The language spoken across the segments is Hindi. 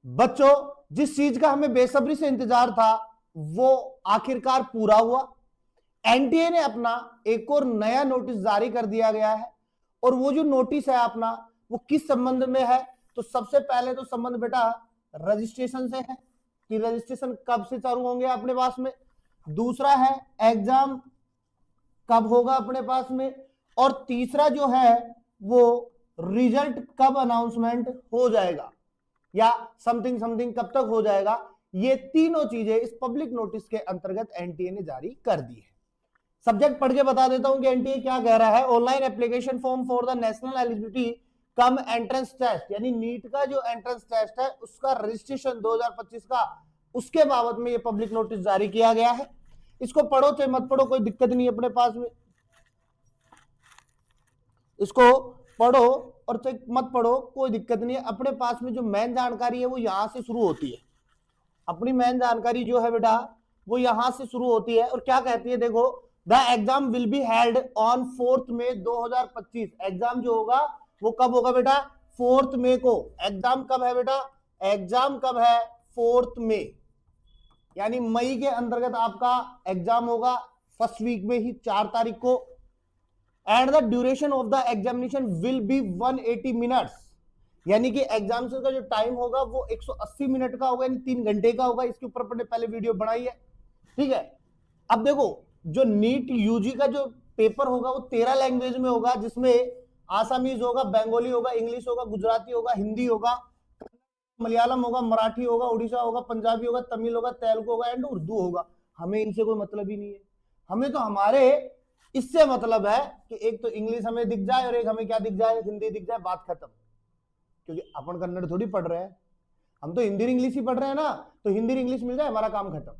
बच्चों, जिस चीज का हमें बेसब्री से इंतजार था वो आखिरकार पूरा हुआ। एनटीए ने अपना एक और नया नोटिस जारी कर दिया गया है, और वो जो नोटिस है अपना, वो किस संबंध में है? तो सबसे पहले तो संबंध बेटा रजिस्ट्रेशन से है कि रजिस्ट्रेशन कब से चालू होंगे अपने पास में। दूसरा है एग्जाम कब होगा अपने पास में। और तीसरा जो है वो रिजल्ट कब अनाउंसमेंट हो जाएगा, या समथिंग समथिंग कब तक हो जाएगा। ये तीनों चीजें इस पब्लिक नोटिस के अंतर्गत एनटीए ने जारी कर दी है। सब्जेक्ट पढ़ के बता देता हूं कि एनटीए क्या कह रहा है। Online application form for the national eligibility cum entrance test, यानी नीट का जो एंट्रेंस टेस्ट है उसका रजिस्ट्रेशन 2025 का, उसके बाबत में ये पब्लिक नोटिस जारी किया गया है। इसको पढ़ो चाहे मत पढ़ो, कोई दिक्कत नहीं अपने पास में। इसको पढ़ो और चाहे मत पढ़ो कोई दिक्कत नहीं है। अपने पास में जो मेन जानकारी है वो यहां से शुरू होती है। अपनी मेन जानकारी जो है बेटा वो यहां से शुरू होती है। और क्या कहती है देखो, the exam will be held on 4 May 2025। Exam जो होगा वो कब होगा बेटा? 4 मई को। एग्जाम कब है बेटा? एग्जाम कब है? 4 मई, यानी मई के अंतर्गत आपका एग्जाम होगा फर्स्ट वीक में ही, 4 तारीख को। And the duration of the examination will be 180 minutes, यानी कि एग्जाम का जो टाइम होगा वो 180 मिनट का होगा, यानी 3 घंटे का होगा। इसके ऊपर अपने पहले वीडियो बनाई है, ठीक है। अब देखो, जो नीट यूजी का जो पेपर होगा वो 13 लैंग्वेज में होगा, जिसमें आसामीज होगा, बंगाली होगा, इंग्लिश होगा, गुजराती होगा, हिंदी होगा, मलयालम होगा, मराठी होगा, उड़ीसा होगा, पंजाबी होगा, तमिल होगा, तेलुगु होगा एंड उर्दू होगा। हमें इनसे कोई मतलब ही नहीं है। हमें तो हमारे इससे मतलब है कि एक तो इंग्लिश हमें दिख जाए और एक हमें क्या दिख जाए? हिंदी दिख जाए, बात खत्म। क्योंकि अपन कन्नड़ थोड़ी पढ़ रहे हैं, हम तो हिंदी इंग्लिश ही पढ़ रहे हैं ना, तो हिंदी इंग्लिश मिल जाए हमारा काम खत्म,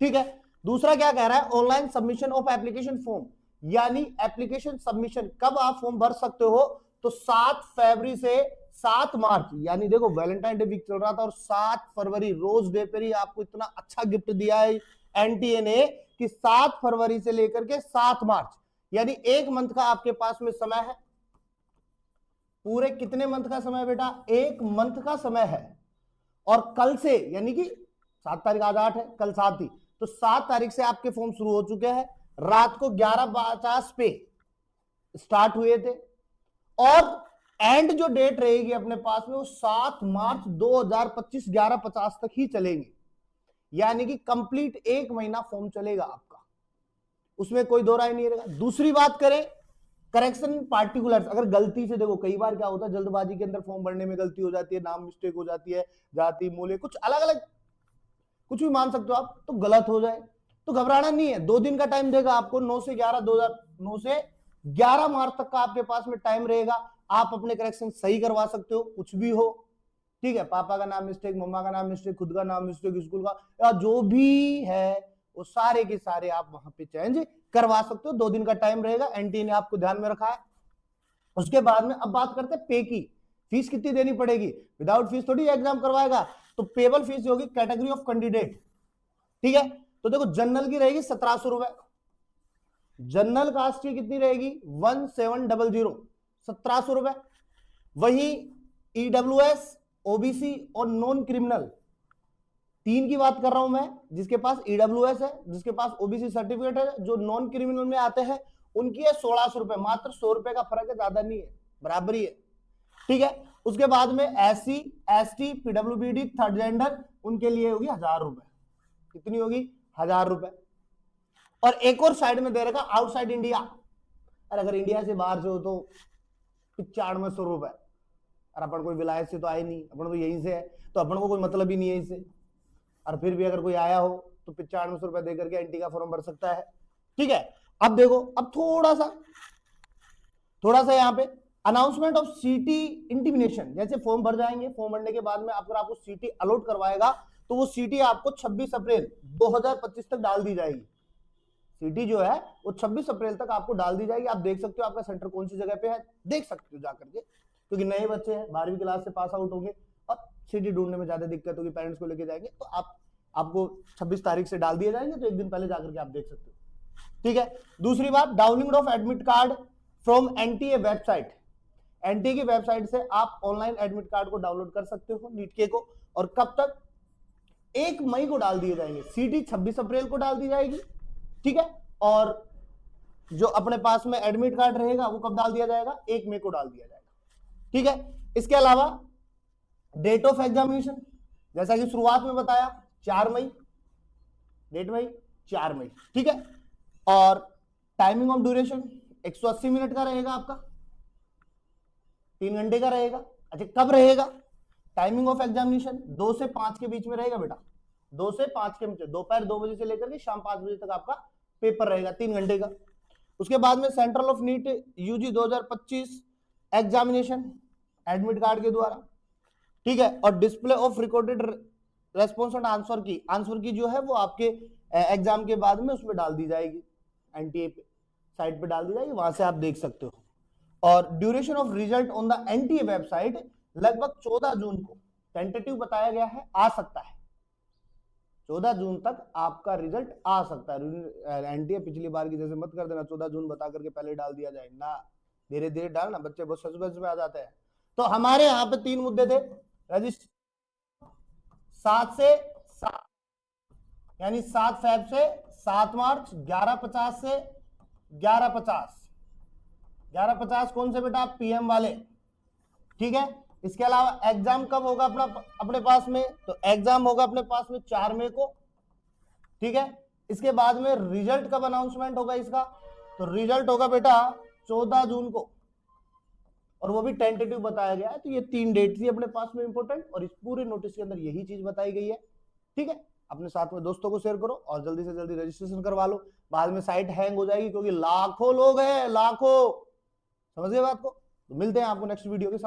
ठीक है। दूसरा क्या कह रहा है? Online submission of application form, यानी एप्लीकेशन सबमिशन कब आप फॉर्म भर सकते हो? तो 7 फरवरी से 7 मार्च, यानी देखो वैलेंटाइन डे वीक चल रहा था और 7 फरवरी रोज डे पर ही आपको इतना अच्छा गिफ्ट दिया है एनटीए ने कि 7 फरवरी से लेकर के 7 मार्च, यानी 1 मंथ का आपके पास में समय है। पूरे कितने मंथ का समय बेटा? 1 मंथ का समय है। और कल से, यानी कि 7 तारीख, आज 8 है, कल 7 थी, तो 7 तारीख से आपके फॉर्म शुरू हो चुके हैं। रात को 11:50 पे स्टार्ट हुए थे, और एंड जो डेट रहेगी अपने पास में वो 7 मार्च 2025 11:50 तक ही चलेंगे, यानी कि कंप्लीट 1 महीना फॉर्म चलेगा आपका, उसमें कोई दो राय नहीं रहेगा। दूसरी बात करें करेक्शन पार्टिकुलर्स, अगर गलती से, देखो कई बार क्या होता है जल्दबाजी के अंदर फॉर्म भरने में गलती हो जाती है, नाम मिस्टेक हो जाती है, जाति मूल्य कुछ अलग अलग, कुछ भी मान सकते हो आप, तो गलत हो जाए तो घबराना नहीं है। 2 दिन का टाइम देगा आपको, 9 से 11 2009 से 11 मार्च तक का आपके पास में टाइम रहेगा। आप अपने करेक्शन सही करवा सकते हो, कुछ भी हो, ठीक है। पापा का नाम मिस्टेक, मम्मा का नाम मिस्टेक, खुद का नाम मिस्टेक, स्कूल का, या जो भी है वो सारे के सारे आप वहां पे चेंज करवा सकते हो। 2 दिन का टाइम रहेगा, एनटी ने आपको ध्यान में रखा है। उसके बाद में अब बात करते हैं पे की। फीस कितनी देनी पड़ेगी? विदाउट फीस थोड़ी एग्जाम करवाएगा, तो पेबल फीस होगी कैटेगरी ऑफ कैंडिडेट, ठीक है। तो देखो जनरल की रहेगी 1700 रुपए, जनरल कास्ट की कितनी रहेगी? 1700, 1700 रुपए। वही ईडब्ल्यूएस, ओबीसी और नॉन क्रिमिनल, 3 की बात कर रहा हूं मैं, जिसके पास ईडब्ल्यूएस है, जिसके पास ओबीसी सर्टिफिकेट है, जो नॉन क्रिमिनल में आते हैं उनकी है 1600 रुपए, मात्र 100 रुपए का फर्क है, ज्यादा नहीं है, बराबरी है, ठीक है। उसके बाद में SC, ST, PWBD, third gender, उनके लिए होगी 1000 रुपए। कितनी होगी? 1000 रुपए। और एक और साइड में दे रखा आउटसाइड इंडिया, अरे अगर इंडिया से बाहर से हो तो 9500 रुपए। और अपन कोई विलायत से तो आए नहीं, अपन तो यहीं से है, तो अपन को कोई मतलब ही नहीं है इससे। और फिर भी अगर कोई आया हो तो 9500 रुपए देकर के एनटी का फॉर्म भर सकता है, ठीक है। अब देखो, अब थोड़ा सा यहाँ पे अनाउंसमेंट ऑफ सीटी इंटिमिनेशन, जैसे फॉर्म भर जाएंगे, फॉर्म भरने के बाद में अगर आपको सीटी अलॉट करवाएगा तो वो सीटी आपको 26 अप्रैल 2025 तक डाल दी जाएगी। सीटी जो है वो 26 अप्रैल तक आपको डाल दी जाएगी। आप देख सकते हो आपका सेंटर कौन सी जगह पे है, देख सकते हो जाकर के, क्योंकि नए बच्चे हैं, 12वीं क्लास से पास आउट होंगे और सीटी ढूंढने में ज्यादा दिक्कत होगी, पेरेंट्स को लेके जाएंगे, तो आपको 26 तारीख से डाल दिए जाएंगे, तो एक दिन पहले जाकर के आप देख सकते हो, ठीक है। दूसरी बात, download of admit card from NTA website, NTA की वेबसाइट से आप ऑनलाइन एडमिट कार्ड को डाउनलोड कर सकते हो नीट के को। और कब तक? 1 मई को डाल दिए जाएंगे। सीटी 26 अप्रैल को डाल दी जाएगी, ठीक है। और जो अपने पास में एडमिट कार्ड रहेगा वो कब डाल दिया जाएगा? 1 मई को डाल दिया जाएगा, ठीक है। इसके अलावा डेट ऑफ एग्जामिनेशन, जैसा कि शुरुआत में बताया 4 मई, डेट मई 4 मई, ठीक है। और टाइमिंग ऑफ ड्यूरेशन 180 मिनट का रहेगा आपका, 3 घंटे का रहेगा। अच्छा, कब रहेगा? टाइमिंग ऑफ एग्जामिनेशन 2 से 5 के बीच में रहेगा बेटा, 2 से 5 के बीच, दोपहर 2 बजे से लेकर के शाम 5 बजे तक आपका पेपर रहेगा, 3 घंटे का। उसके बाद में central of NEET UG 2025 examination admit card के द्वारा, ठीक है। और display of recorded response and answer key जो है वो आपके एग्जाम के बाद में उसमें डाल दी जाएगी, एनटीए पे साइट पे डाल दी जाएगी, वहां से आप देख सकते हो। और duration of result on the NTA website लगभग 14 जून को टेंटेटिव बताया गया है, आ सकता है 14 जून तक आपका रिजल्ट आ सकता है। एनटीए पिछली बार की जैसे मत कर देना 14 जून बता करके पहले डाल दिया जाए ना, धीरे धीरे डालना, बच्चे बहुत सस्पेंस में आ जाते हैं। तो हमारे यहाँ पे 3 मुद्दे थे, रजिस्टर 7 से 7 यानी 7 फेब से 7 मार्च, 11:50 से 11:50 कौन से बेटा? पीएम वाले, ठीक है। इसके अलावा एग्जाम कब होगा अपने पास में? तो एग्जाम होगा अपने पास में 4 मई को, ठीक है। इसके बाद में रिजल्ट कब अनाउंसमेंट होगा इसका? तो रिजल्ट होगा बेटा 14 जून को, और वो भी टेंटेटिव बताया गया है। तो ये 3 डेट थी अपने पास में इंपॉर्टेंट, और इस पूरे नोटिस के अंदर यही चीज बताई गई है, ठीक है। अपने साथ में दोस्तों को शेयर करो और जल्दी से जल्दी रजिस्ट्रेशन करवा लो, बाद में साइट हैंग हो जाएगी, क्योंकि लाखों लोग हैं, लाखों, समझ गए बात को। तो मिलते हैं आपको नेक्स्ट वीडियो के साथ।